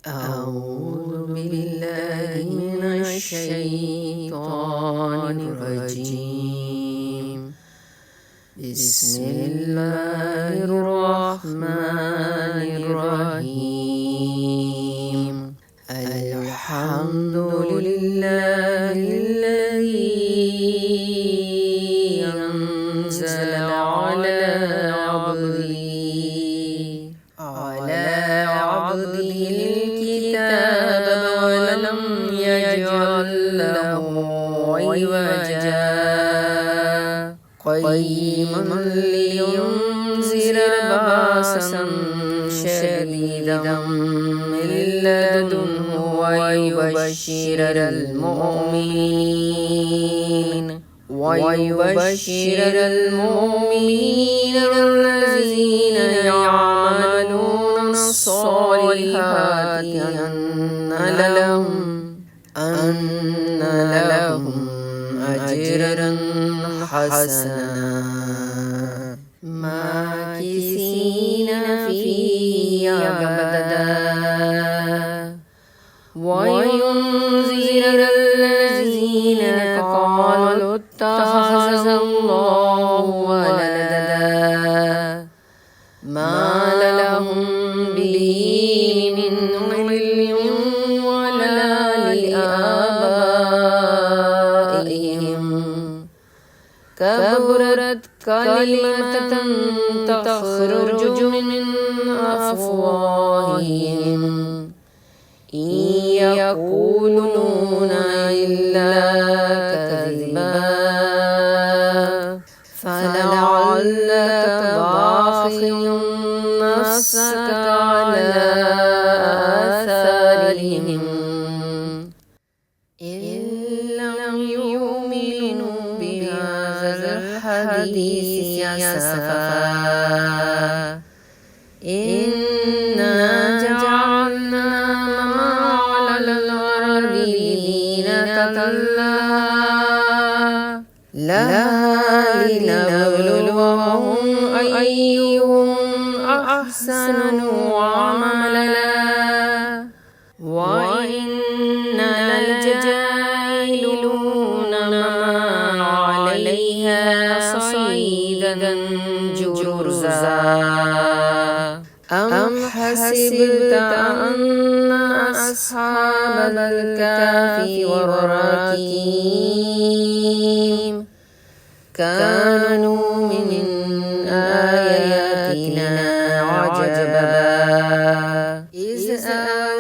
أعوذ بالله من الشيطان الرجيم. بسم الله الرحمن الرحيم. الحمد لله الذي أنزل على عبده الكتاب ولم يجعل له عوجا قيما لينذر بأسا شديدا من لدنه ويبشر المؤمنين الذين يعملون الصالحات أن لهم أجرا حسنا ماكثين فيه أبدا وينذر الذين قالوا اتخذ الله ولدا ما لهم به من علم ولا لآبائهم كبرت كلمة تخرج من أفواههم إن يقولون إلا كذبا فلعلك باخع نفسك على آثارهم إن لم يؤمنوا بهذا الحديث أسفا إنا جعلنا ما على الأرض زينة لها لنبلوهم أيهم أحسن عملا وإنا لجاعلون ما عليها صعيدا جرزا أم حسبت أن أصحاب الكهف والرقيم كانوا من آياتنا عجبا